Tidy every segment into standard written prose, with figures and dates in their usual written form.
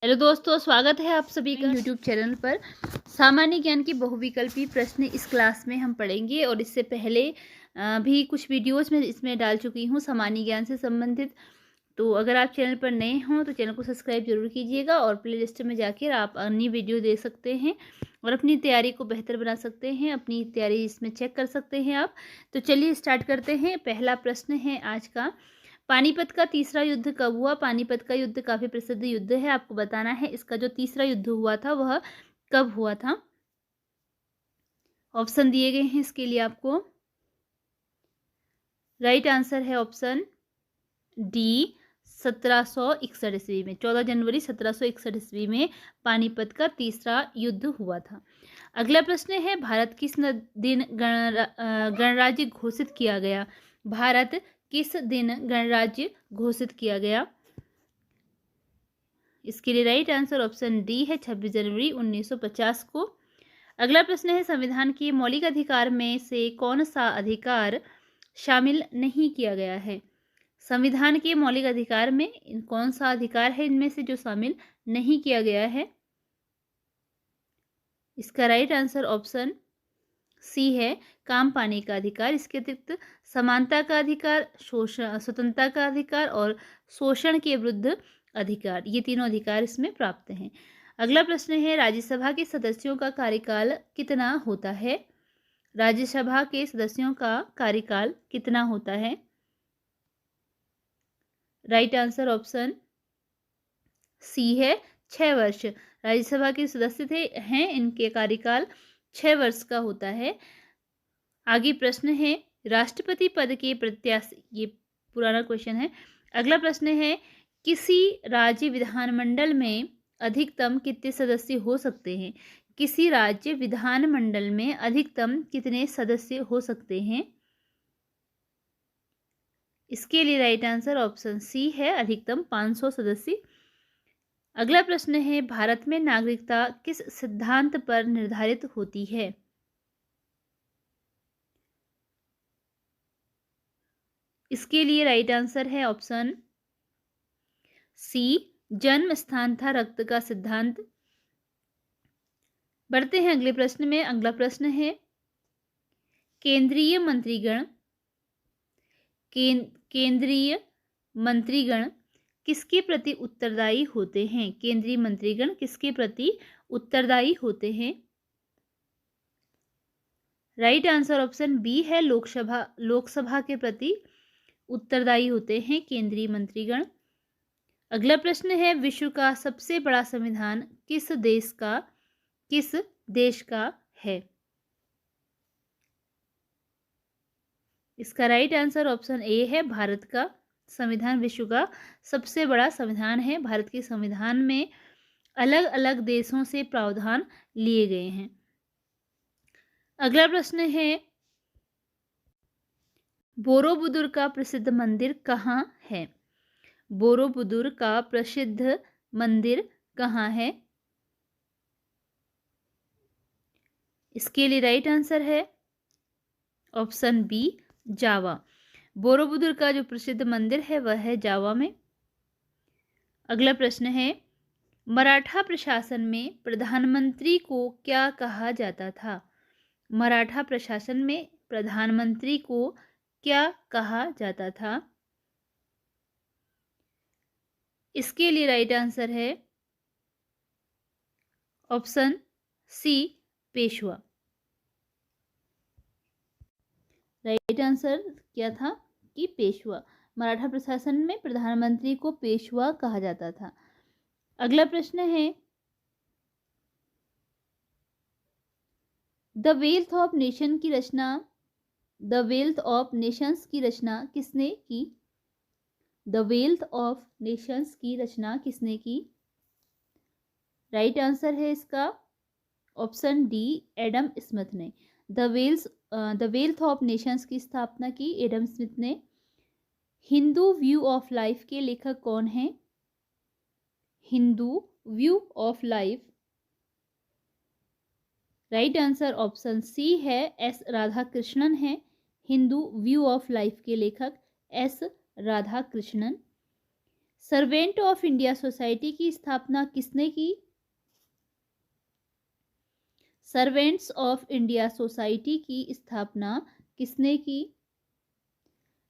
Hello दोस्तों, स्वागत है आप सभी का यूट्यूब चैनल पर। सामान्य ज्ञान की बहुविकल्पी प्रश्न इस क्लास में हम पढ़ेंगे और इससे पहले भी कुछ वीडियोस में इसमें डाल चुकी हूँ सामान्य ज्ञान से संबंधित। तो अगर आप चैनल पर नए हों तो चैनल को सब्सक्राइब जरूर कीजिएगा और प्ले लिस्ट में जाकर आप अन्य वीडियो देख सकते हैं और अपनी तैयारी को बेहतर बना सकते हैं। अपनी तैयारी इसमें चेक कर सकते हैं आप। तो चलिए स्टार्ट करते हैं। पहला प्रश्न है आज का, पानीपत का तीसरा युद्ध कब हुआ? पानीपत का युद्ध काफी प्रसिद्ध युद्ध है, आपको बताना है इसका जो तीसरा युद्ध हुआ था वह कब हुआ था। ऑप्शन दिए गए हैं इसके लिए आपको। राइट आंसर है ऑप्शन डी, 1761 ईस्वी में। 14 जनवरी 1761 ईस्वी में पानीपत का तीसरा युद्ध हुआ था। अगला प्रश्न है, भारत किस दिन गणराज्य घोषित किया गया? भारत किस दिन गणराज्य घोषित किया गया? इसके लिए राइट आंसर ऑप्शन डी है, 26 जनवरी 1950 को। अगला प्रश्न है, संविधान के मौलिक अधिकार में से कौन सा अधिकार शामिल नहीं किया गया है? संविधान के मौलिक अधिकार में कौन सा अधिकार है इनमें से जो शामिल नहीं किया गया है? इसका राइट आंसर ऑप्शन सी है, काम पाने का अधिकार। इसके अतिरिक्त समानता का अधिकार, स्वतंत्रता का अधिकार और शोषण के विरुद्ध अधिकार, ये तीनों अधिकार इसमें प्राप्त हैं। अगला प्रश्न है, राज्यसभा के सदस्यों का कार्यकाल कितना होता है? राज्यसभा के सदस्यों का कार्यकाल कितना होता है? राइट आंसर ऑप्शन सी है, 6 वर्ष। राज्यसभा के सदस्य हैं, इनके कार्यकाल 6 वर्ष का होता है। आगे प्रश्न है, राष्ट्रपति पद के प्रत्याशी, ये पुराना क्वेश्चन है। अगला प्रश्न है, किसी राज्य विधानमंडल में अधिकतम कितने सदस्य हो सकते हैं? किसी राज्य विधानमंडल में अधिकतम कितने सदस्य हो सकते हैं? इसके लिए राइट आंसर ऑप्शन सी है, अधिकतम 500 सदस्य। अगला प्रश्न है, भारत में नागरिकता किस सिद्धांत पर निर्धारित होती है? इसके लिए राइट आंसर है ऑप्शन सी, जन्म स्थान था रक्त का सिद्धांत। बढ़ते हैं अगले प्रश्न में। अगला प्रश्न है, केंद्रीय मंत्रीगण केंद्रीय मंत्रीगण किसके प्रति उत्तरदायी होते हैं? केंद्रीय मंत्रीगण किसके प्रति उत्तरदायी होते हैं? राइट आंसर ऑप्शन बी है, लोकसभा के प्रति उत्तरदायी होते हैं केंद्रीय मंत्रीगण। अगला प्रश्न है, विश्व का सबसे बड़ा संविधान किस देश का है? इसका राइट आंसर ऑप्शन ए है, भारत का संविधान विश्व का सबसे बड़ा संविधान है। भारत के संविधान में अलग अलग देशों से प्रावधान लिए गए हैं। अगला प्रश्न है, बोरोबुदुर का प्रसिद्ध मंदिर कहाँ है? बोरोबुदुर का प्रसिद्ध मंदिर कहाँ है? इसके लिए राइट आंसर है ऑप्शन बी, जावा। बोरोबुदुर का जो प्रसिद्ध मंदिर है वह है जावा में। अगला प्रश्न है, मराठा प्रशासन में प्रधानमंत्री को क्या कहा जाता था? मराठा प्रशासन में प्रधानमंत्री को क्या कहा जाता था? इसके लिए राइट आंसर है option C, Peshwa. Right answer क्या था कि पेशवा। मराठा प्रशासन में प्रधानमंत्री को पेशवा कहा जाता था। अगला प्रश्न है, द वेल्थ ऑफ नेशन की रचना द वेल्थ ऑफ नेशंस की रचना किसने की? द वेल्थ ऑफ नेशंस की रचना किसने की? राइट आंसर है इसका ऑप्शन डी, एडम स्मिथ ने। द वेल्थ ऑफ नेशंस की स्थापना की एडम स्मिथ ने। हिंदू व्यू ऑफ लाइफ के लेखक कौन हैं? Hindu view of life, right answer option C है, एस राधाकृष्णन है। हिंदू व्यू ऑफ लाइफ के लेखक S Radhakrishnan. Servant of India society की स्थापना किसने की? सर्वेंट्स ऑफ इंडिया सोसाइटी की स्थापना किसने की?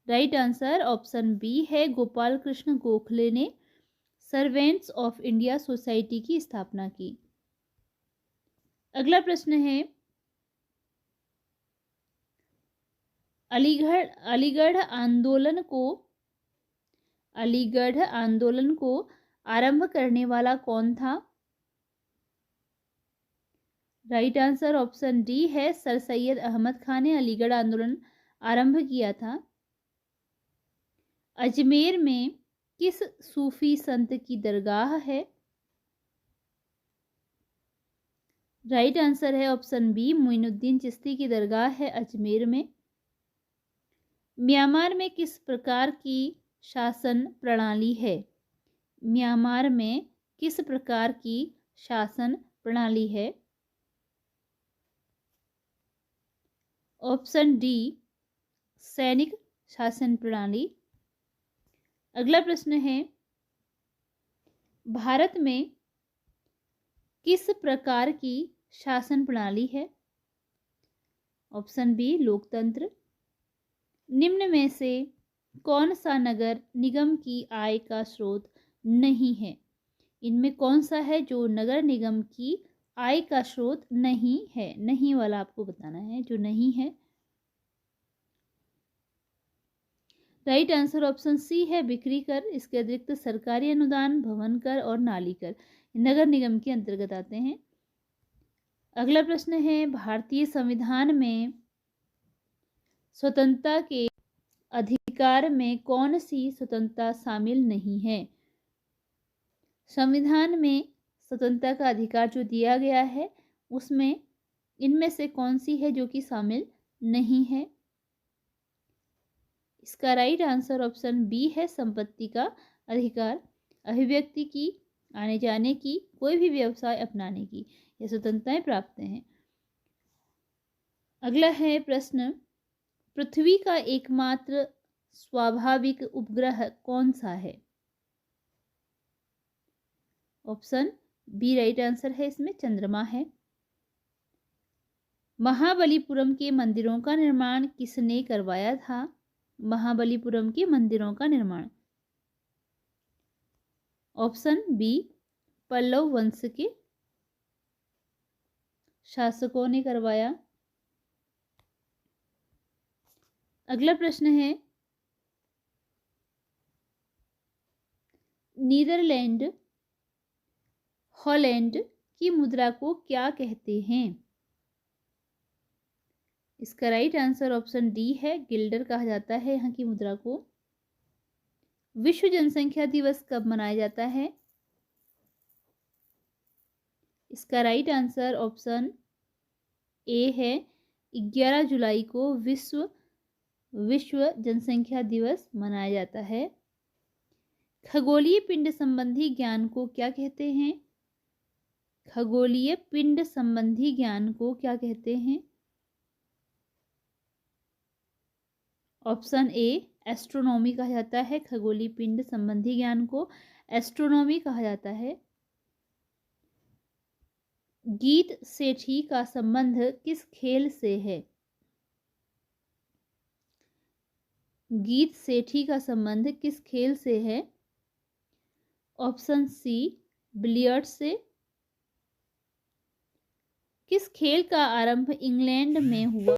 राइट आंसर ऑप्शन बी है, गोपाल कृष्ण गोखले ने सर्वेंट्स ऑफ इंडिया सोसाइटी की स्थापना की। अगला प्रश्न है, अलीगढ़ आंदोलन को आरंभ करने वाला कौन था? राइट आंसर ऑप्शन डी है, सर सैयद अहमद खान ने अलीगढ़ आंदोलन आरंभ किया था। अजमेर में किस सूफी संत की दरगाह है? राइट आंसर है ऑप्शन बी, मोइनुद्दीन चिश्ती की दरगाह है अजमेर में। म्यांमार में किस प्रकार की शासन प्रणाली है? म्यांमार में किस प्रकार की शासन प्रणाली है? ऑप्शन डी, सैनिक शासन प्रणाली। अगला प्रश्न है, भारत में किस प्रकार की शासन प्रणाली है? ऑप्शन बी, लोकतंत्र। निम्न में से कौन सा नगर निगम की आय का स्रोत नहीं है? इनमें कौन सा है जो नगर निगम की आय का स्रोत नहीं है? नहीं वाला आपको बताना है, जो नहीं है। राइट आंसर ऑप्शन सी है, बिक्री कर। इसके अतिरिक्त सरकारी अनुदान, भवन कर और नाली कर नगर निगम के अंतर्गत आते हैं। अगला प्रश्न है, भारतीय संविधान में स्वतंत्रता के अधिकार में कौन सी स्वतंत्रता शामिल नहीं है? संविधान में स्वतंत्रता का अधिकार जो दिया गया है उसमें इनमें से कौन सी है जो कि शामिल नहीं है? इसका राइट आंसर ऑप्शन बी है, संपत्ति का अधिकार। अभिव्यक्ति की, आने जाने की, कोई भी व्यवसाय अपनाने की ये स्वतंत्रताएं प्राप्त हैं। अगला है प्रश्न, पृथ्वी का एकमात्र स्वाभाविक उपग्रह कौन सा है? ऑप्शन बी राइट आंसर है, इसमें चंद्रमा है। महाबलीपुरम के मंदिरों का निर्माण किसने करवाया था? महाबलीपुरम के मंदिरों का निर्माण ऑप्शन बी, पल्लव वंश के शासकों ने करवाया। अगला प्रश्न है, नीदरलैंड हॉलैंड की मुद्रा को क्या कहते हैं? इसका राइट आंसर ऑप्शन डी है, गिल्डर कहा जाता है यहाँ की मुद्रा को। विश्व जनसंख्या दिवस कब मनाया जाता है? इसका राइट आंसर ऑप्शन ए है, 11 जुलाई को विश्व जनसंख्या दिवस मनाया जाता है। खगोलीय पिंड संबंधी ज्ञान को क्या कहते हैं? खगोलीय पिंड संबंधी ज्ञान को क्या कहते हैं? ऑप्शन ए, एस्ट्रोनॉमी कहा जाता है। खगोलीय पिंड संबंधी ज्ञान को एस्ट्रोनॉमी कहा जाता है। गीत सेठी का संबंध किस खेल से है? गीत सेठी का संबंध किस खेल से है? ऑप्शन सी, बिलियर्ड्स से। किस खेल का आरंभ इंग्लैंड में हुआ?